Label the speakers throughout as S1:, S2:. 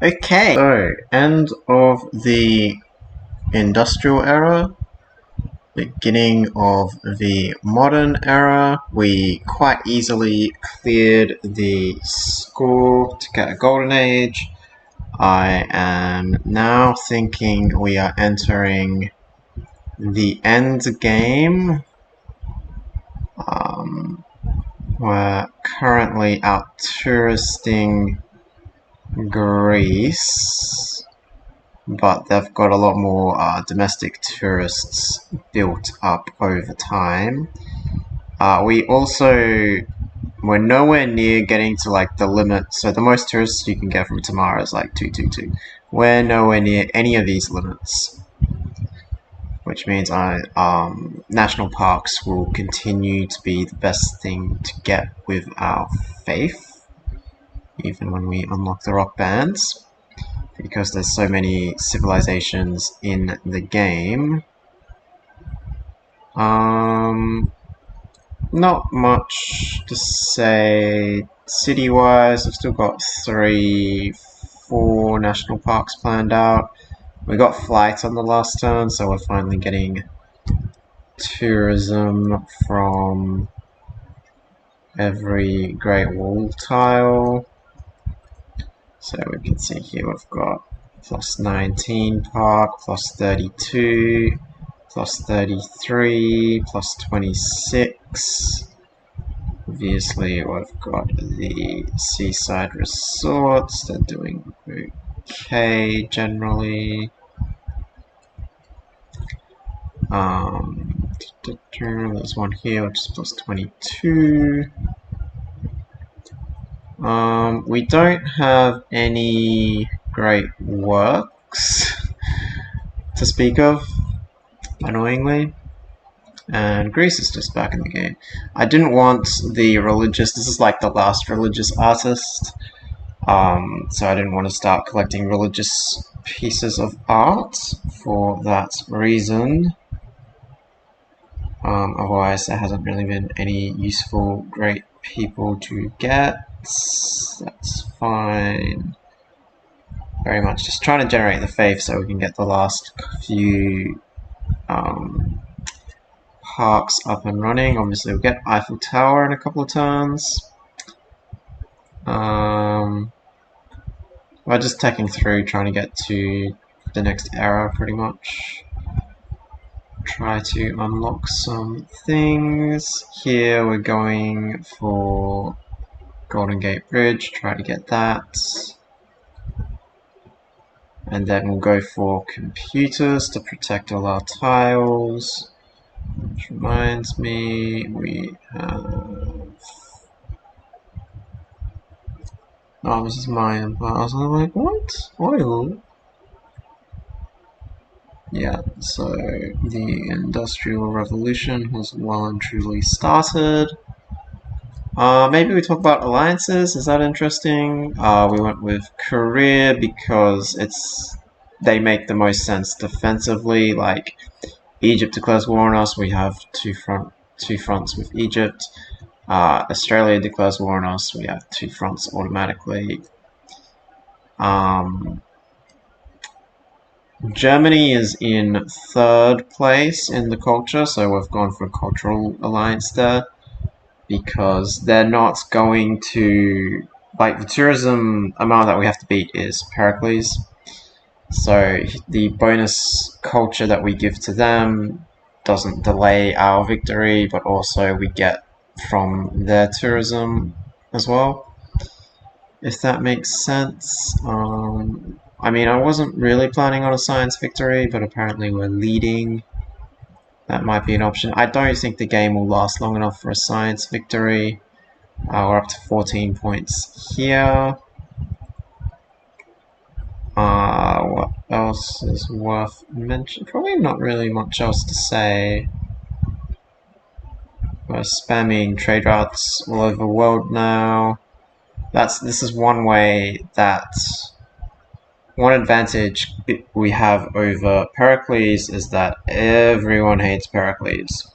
S1: Okay, so end of the industrial era, beginning of the modern era. We quite easily cleared the score to get a golden age. I am now thinking we are entering the end game. We're currently out touristing Greece, but they've got a lot more domestic tourists built up over time. We're nowhere near getting to like the limit, so the most tourists you can get from Tamara is like 222. We're nowhere near any of these limits, which means national parks will continue to be the best thing to get with our faith, even when we unlock the rock bands, because there's so many civilizations in the game. Not much to say city-wise. I've still got 4 national parks planned out. We got flight on the last turn, so we're finally getting tourism from every Great Wall tile. So we can see here we've got plus 19 park, plus 32, plus 33, plus 26. Obviously we've got the seaside resorts, they're doing okay generally. There's one here which is plus 22. We don't have any great works to speak of, annoyingly. And Greece is just back in the game. I didn't want the religious, this is like the last religious artist, so I didn't want to start collecting religious pieces of art for that reason. Otherwise there hasn't really been any useful great people to get. That's fine. Very much just trying to generate the faith so we can get the last few parks up and running. Obviously we'll get Eiffel Tower in a couple of turns. We're just taking through, trying to get to the next era pretty much. Try to unlock some things. Here we're going for Golden Gate Bridge, try to get that. And then we'll go for computers to protect all our tiles. Which reminds me, we have... Oh, this is my empire. I was like, what? Oil? Yeah, so the Industrial Revolution has well and truly started. Maybe we talk about alliances. Is that interesting? We went with Korea because they make the most sense defensively. Like Egypt declares war on us, we have two fronts with Egypt. Australia declares war on us, we have 2 fronts automatically. Germany is in 3rd place in the culture, so we've gone for a cultural alliance there, because they're not going to... Like, the tourism amount that we have to beat is Pericles, so the bonus culture that we give to them doesn't delay our victory, but also we get from their tourism as well, if that makes sense. I mean, I wasn't really planning on a science victory, but apparently we're leading. That might be an option. I don't think the game will last long enough for a science victory. We're up to 14 points here. What else is worth mentioning? Probably not really much else to say. We're spamming trade routes all over the world now. This is one way that... One advantage we have over Pericles is that everyone hates Pericles.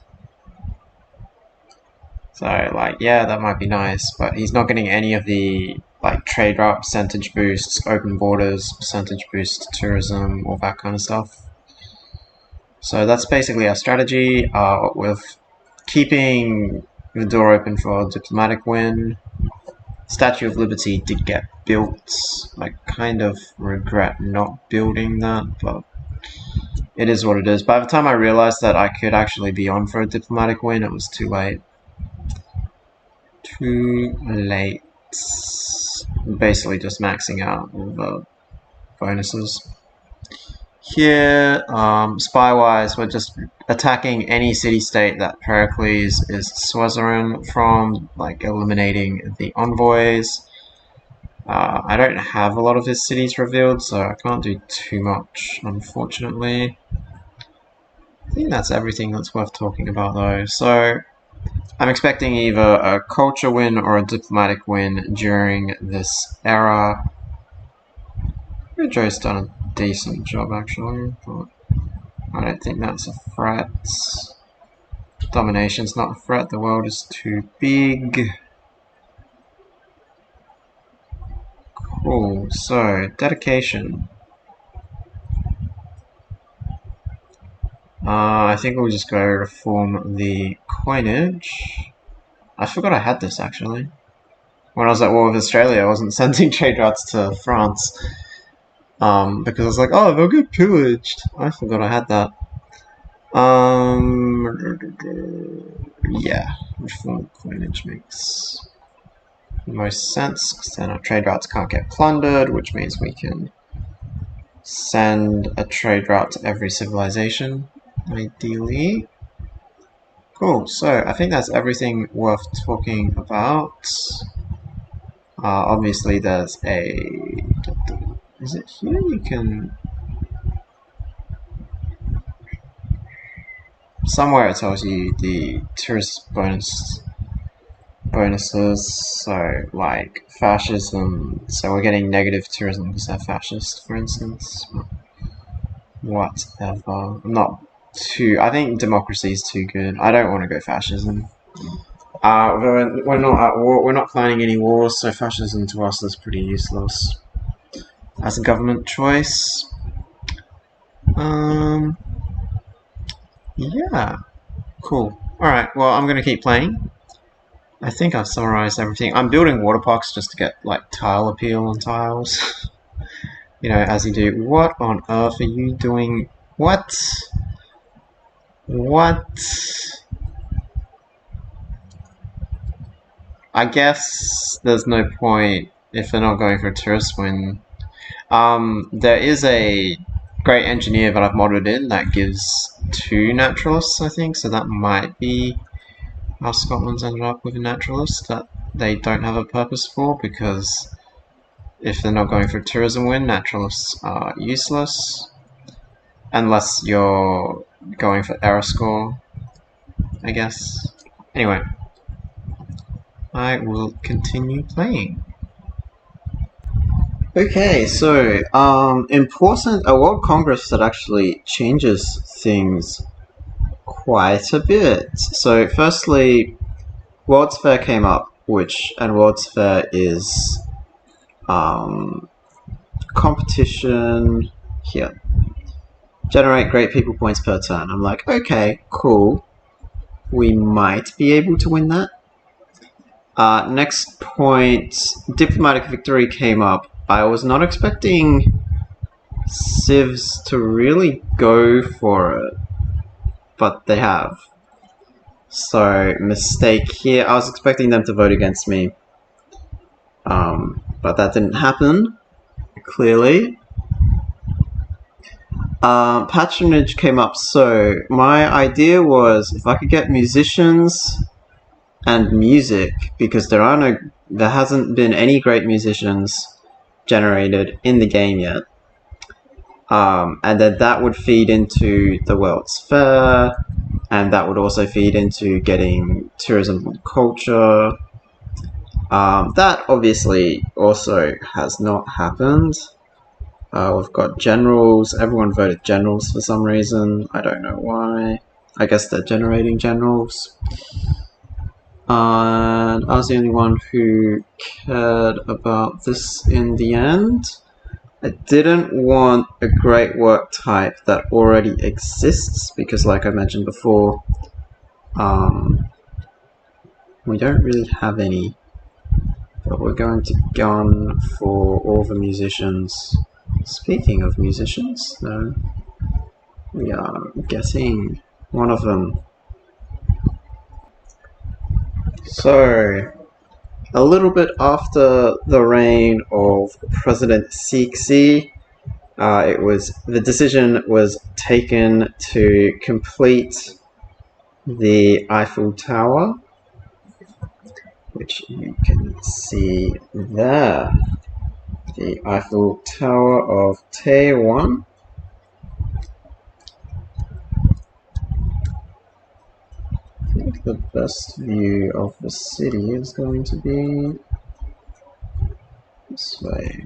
S1: So, like, yeah, that might be nice, but he's not getting any of the like trade route percentage boosts, open borders percentage boost to tourism, all that kind of stuff. So that's basically our strategy, with keeping the door open for a diplomatic win. Statue of Liberty did get built. I kind of regret not building that, but it is what it is. By the time I realized that I could actually be on for a diplomatic win, it was too late. Too late. Basically just maxing out all the bonuses. Here, spy-wise, we're just attacking any city-state that Pericles is suzerain from, like eliminating the envoys. I don't have a lot of his cities revealed, so I can't do too much, unfortunately. I think that's everything that's worth talking about, though. So, I'm expecting either a culture win or a diplomatic win during this era. Joe's done a decent job, actually, but I don't think that's a threat. Domination's not a threat, the world is too big. Cool, so, dedication. I think we'll just go reform the coinage. I forgot I had this, actually. When I was at war with Australia, I wasn't sending trade routes to France. Because I was like, oh, they'll get pillaged. I forgot I had that. Yeah, reform coinage makes the most sense, because then our trade routes can't get plundered, which means we can send a trade route to every civilization, ideally. Cool, so I think that's everything worth talking about. Obviously there's a... Is it here you can... Somewhere it tells you the tourist bonuses, so like fascism, so we're getting negative tourism because they're fascist, for instance. Whatever. I'm not too... I think democracy is too good. I don't want to go fascism. We're not at war, we're not planning any wars, so fascism to us is pretty useless as a government choice. Yeah. Cool. Alright, well, I'm gonna keep playing. I think I've summarized everything. I'm building water parks just to get, like, tile appeal on tiles. You know, as you do. What on earth are you doing? What? What? I guess there's no point if they're not going for a tourist win. There is a great engineer that I've modded in that gives 2 naturalists, I think, so that might be how Scotland's ended up with a naturalist that they don't have a purpose for, because if they're not going for a tourism win, naturalists are useless. Unless you're going for error score, I guess. Anyway, I will continue playing. Okay, so, a World Congress that actually changes things quite a bit. So, firstly, World's Fair came up, and World's Fair is, competition here. Generate great people points per turn. I'm like, okay, cool. We might be able to win that. Next point, diplomatic victory came up. I was not expecting civs to really go for it, but they have. So, mistake here. I was expecting them to vote against me, but that didn't happen, clearly. Patronage came up, so my idea was if I could get musicians and music, because there hasn't been any great musicians generated in the game yet, and then that would feed into the World's Fair, and that would also feed into getting tourism and culture. That obviously also has not happened. We've got generals. Everyone voted generals for some reason. I don't know why. I guess they're generating generals. And I was the only one who cared about this in the end. I didn't want a great work type that already exists because, like I mentioned before, we don't really have any. But we're going to gun for all the musicians. Speaking of musicians, though, we are getting one of them. So, a little bit after the reign of President Civics, the decision was taken to complete the Eiffel Tower, which you can see there. The Eiffel Tower of Taiwan. I think the best view of the city is going to be this way.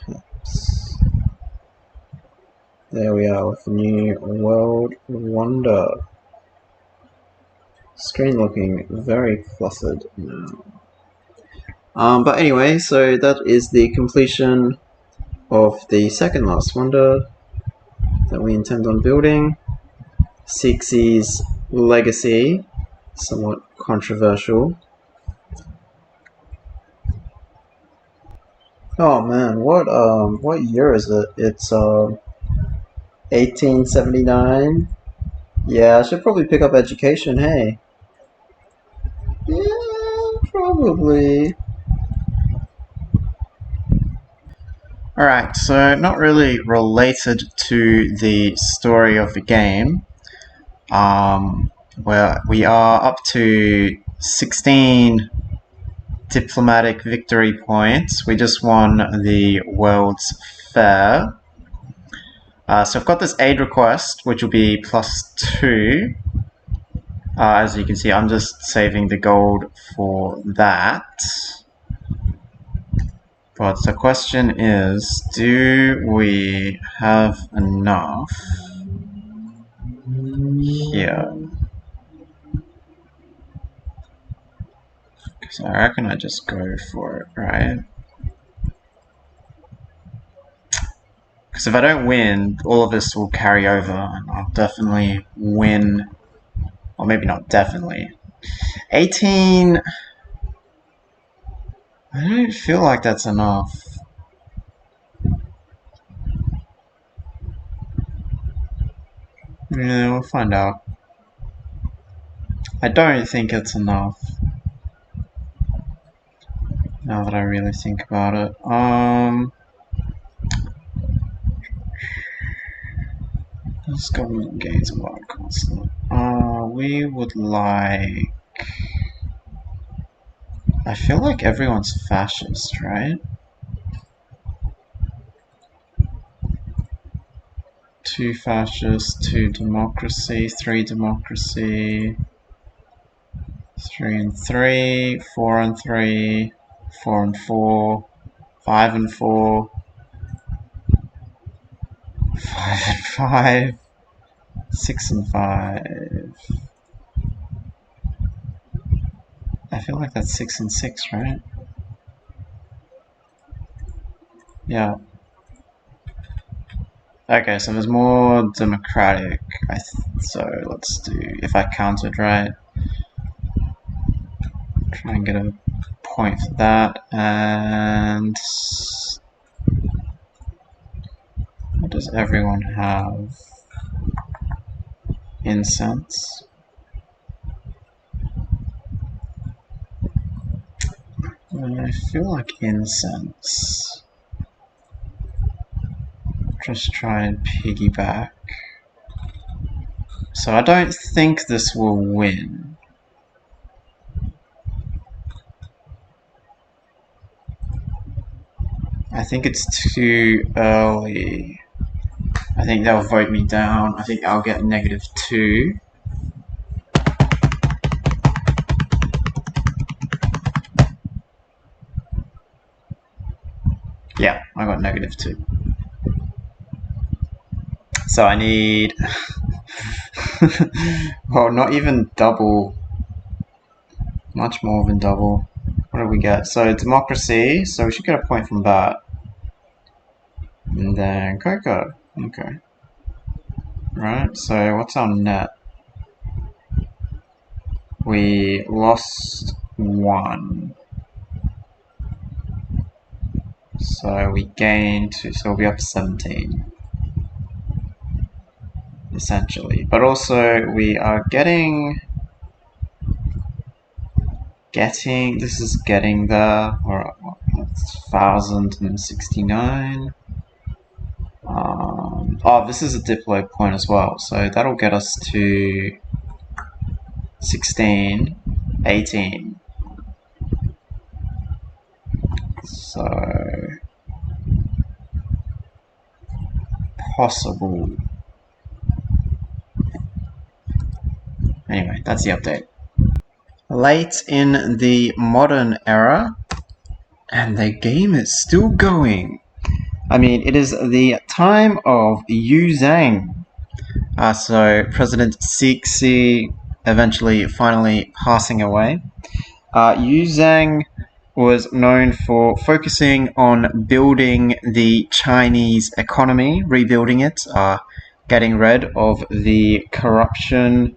S1: Perhaps. There we are with the new World Wonder. Screen looking very cluttered now. But anyway, so that is the completion of the second last wonder that we intend on building. Civics' legacy, somewhat controversial. Oh man, what year is it? It's 1879. Yeah, I should probably pick up education, hey. Yeah, probably. Alright, so not really related to the story of the game. Well, we are up to 16 diplomatic victory points. We just won the World's Fair. So I've got this aid request, which will be +2. As you can see, I'm just saving the gold for that. But the question is, do we have enough here? Because I reckon I just go for it, right? Because if I don't win, all of this will carry over, and I'll definitely win. Or maybe not definitely. 18... I don't feel like that's enough. Yeah, we'll find out. I don't think it's enough. Now that I really think about it. This government gains a lot constant. We would like... I feel like everyone's fascist, right? 2 fascist, 2 democracy, 3 democracy, 3 and 3, 4 and 3, 4 and 4, 5 and 4, 5 and 5, 6 and 5. I feel like that's 6 and 6, right? Yeah. Okay, so there's more democratic. So let's do, if I counted right, try and get a point for that. And what does everyone have? Incense. I feel like incense. Just try and piggyback. So I don't think this will win. I think it's too early. I think they'll vote me down. I think I'll get -2. Yeah, I got -2. So I need Well, not even double. Much more than double. What do we get? So democracy, so we should get a point from that. And then cocoa. Okay. Right, so what's our net? We lost 1. So we gained 2, so we'll be up to 17. Essentially. But also we are getting this is getting there. We're at 1,069. Oh, this is a diplo point as well, so that'll get us to 16, 18. So possible. Anyway, that's the update. Late in the modern era, and the game is still going. I mean, it is the time of Yu Zhang. So President Cixi eventually finally passing away. Yu Zhang was known for focusing on building the Chinese economy, rebuilding it, getting rid of the corruption.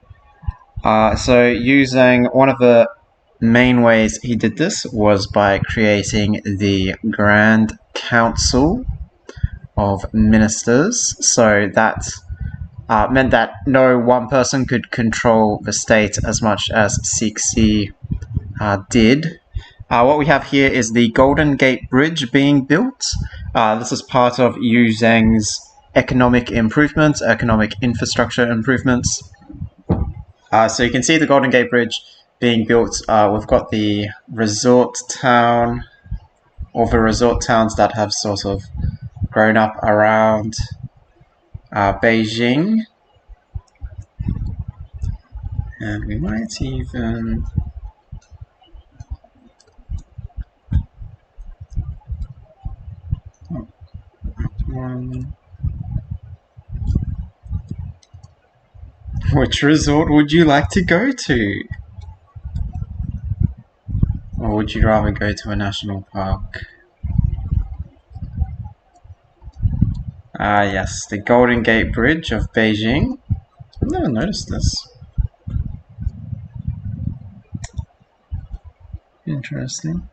S1: So Yu Zhang, one of the main ways he did this was by creating the Grand Council of Ministers. So that meant that no one person could control the state as much as Cixi did. What we have here is the Golden Gate Bridge being built. This is part of Yu Zhang's economic improvements, economic infrastructure improvements. So you can see the Golden Gate Bridge being built. We've got the resort town, or the resort towns that have sort of grown up around Beijing. And we might even... Which resort would you like to go to? Or would you rather go to a national park? Yes, the Golden Gate Bridge of Beijing. I've never noticed this. Interesting.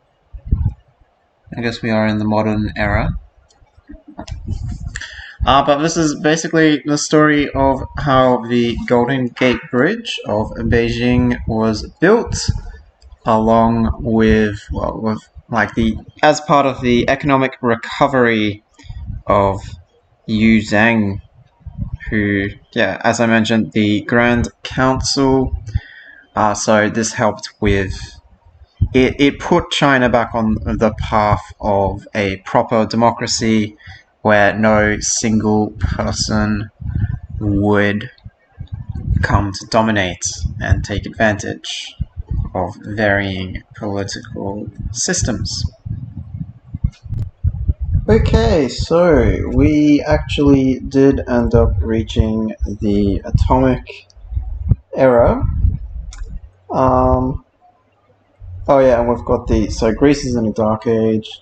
S1: I guess we are in the modern era. But this is basically the story of how the Golden Gate Bridge of Beijing was built, along with, as part of the economic recovery of Yu Zhang, who, as I mentioned, the Grand Council. So this helped with it put China back on the path of a proper democracy, where no single person would come to dominate and take advantage of varying political systems. Okay, so we actually did end up reaching the atomic era. Oh yeah, and we've got so Greece is in a dark age.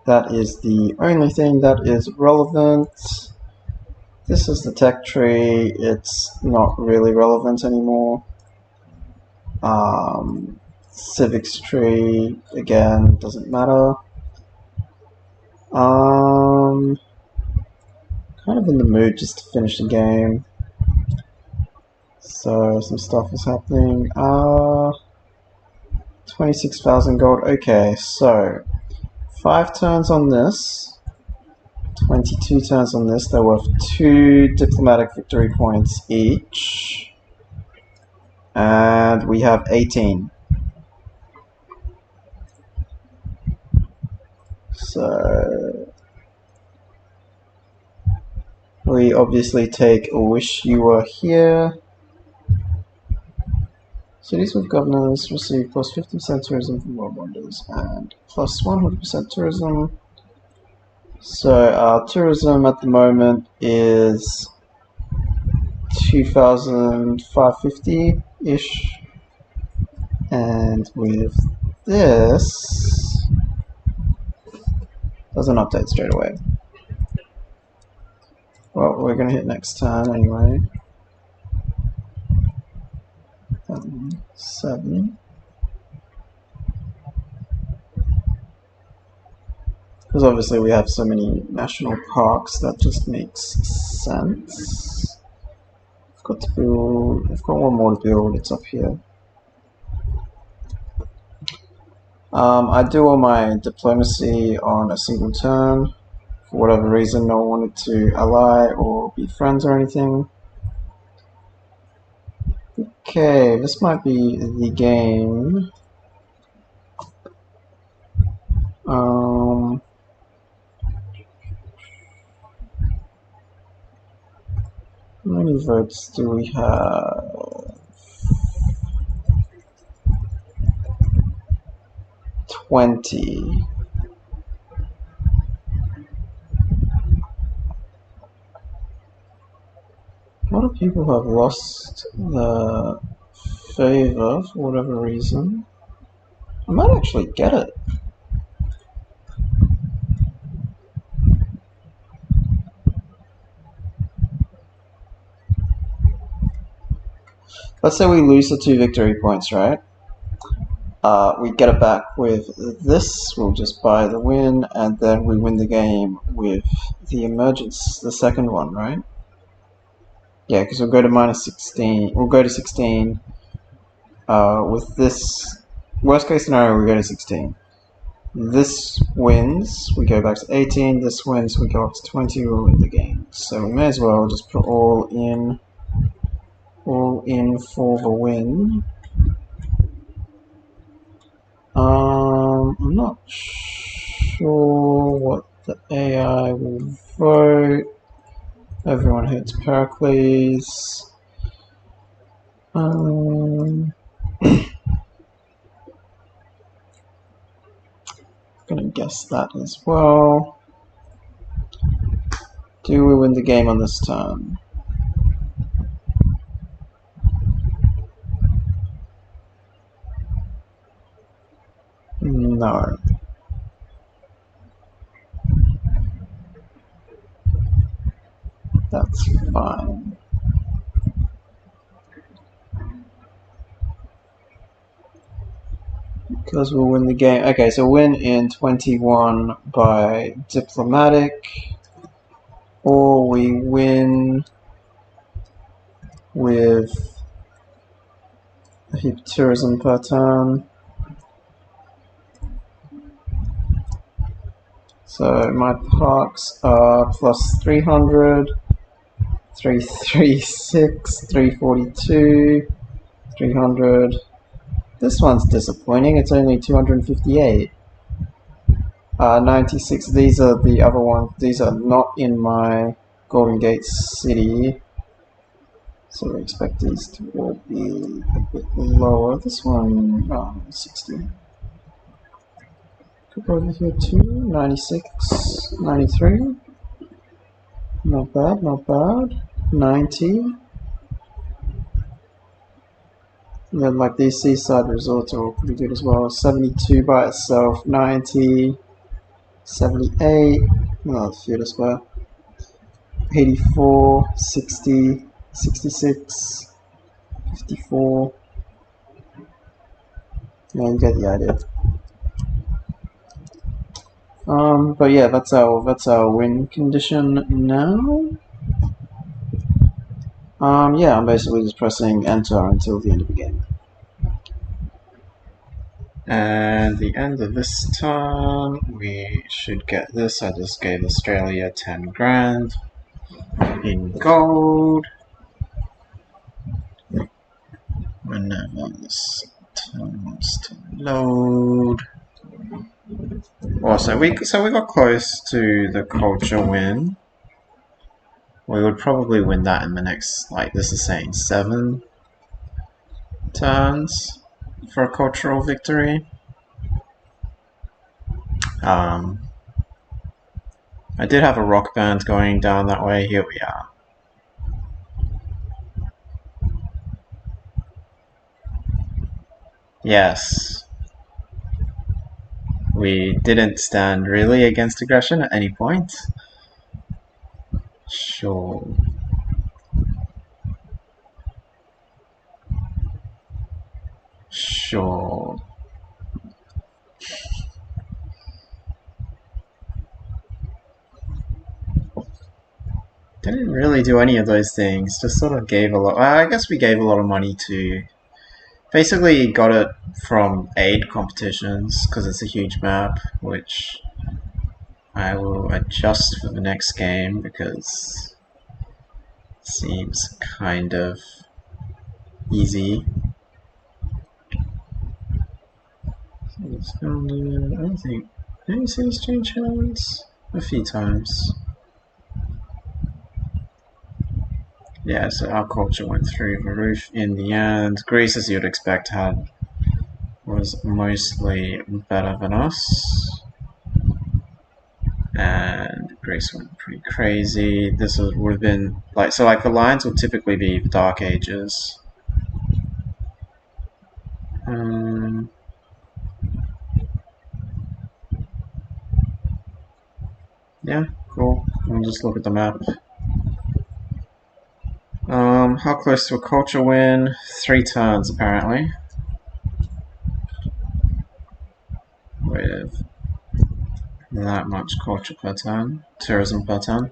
S1: That is the only thing that is relevant. This is the tech tree. It's not really relevant anymore. Civics tree, again, doesn't matter. Kind of in the mood just to finish the game. So some stuff is happening. 26,000 gold. Okay, so 5 turns on this, 22 turns on this. They're worth 2 diplomatic victory points each. And we have 18. So we obviously take Wish You Were Here. Cities with governors receive plus 50% tourism from world wonders and plus 100% tourism. So our tourism at the moment is 2,550-ish. And with this, doesn't update straight away. Well, we're gonna hit next turn anyway. 7. Because obviously we have so many national parks, that just makes sense. I've got one more to build, it's up here. I do all my diplomacy on a single turn. For whatever reason, no one wanted to ally or be friends or anything. Okay, this might be the game. How many votes do we have? 20. A lot of people have lost the favor for whatever reason. I might actually get it. Let's say we lose the 2 victory points, right? We get it back with this, we'll just buy the win, and then we win the game with the emergence, the second one, right? Yeah, because we'll go to -16, we'll go to 16. With this, worst case scenario, we go to 16. This wins, we go back to 18, this wins, we go up to 20, we'll win the game. So we may as well just put all in for the win. I'm not sure what the AI will vote. Everyone hates Pericles. Gonna guess that as well. Do we win the game on this turn? No. That's fine. Because we'll win the game. Okay, so win in 21 by diplomatic, or we win with a heap of tourism per turn. So my parks are plus 300, 336, 342, 300. This one's disappointing, it's only 258. 96, these are the other ones, these are not in my Golden Gate City. So we expect these to all be a bit lower. This one, 60. Could go over here too, 96, 93. Not bad, not bad. 90. And then like these seaside resorts are all pretty good as well. 72 by itself, 90, 78, oh, that's few as well. 84, 60, 66, 54. Yeah, you get the idea. But yeah, that's our win condition now. Yeah, I'm basically just pressing enter until the end of the game. And the end of this turn, we should get this. I just gave Australia 10 grand in gold. Whenever this turns to load. Also, we got close to the culture win. We would probably win that in the next, like this is saying, 7 turns for a cultural victory. I did have a rock band going down that way. Here we are. Yes. We didn't stand really against aggression at any point. Sure. Sure. Didn't really do any of those things. Just sort of gave a lot. I guess we gave a lot of money to. Basically, got it from aid competitions because it's a huge map, which I will adjust for the next game because it seems kind of easy. I don't think any cities change hands a few times. Yeah, so our culture went through the roof in the end. Greece, as you'd expect, was mostly better than us, and Greece went pretty crazy. This would have been like the lines would typically be the Dark Ages. Yeah, cool. We'll just look at the map. How close to a culture win? 3 turns apparently. With that much culture per turn, tourism per turn.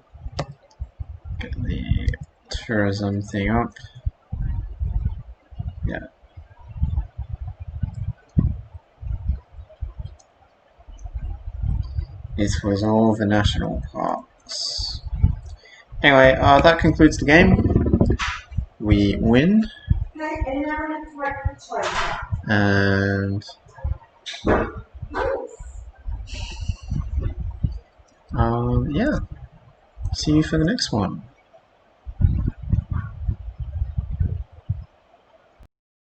S1: Get the tourism thing up. Yeah. It was all the national parks. Anyway, that concludes the game. We win. And yeah. See you for the next one.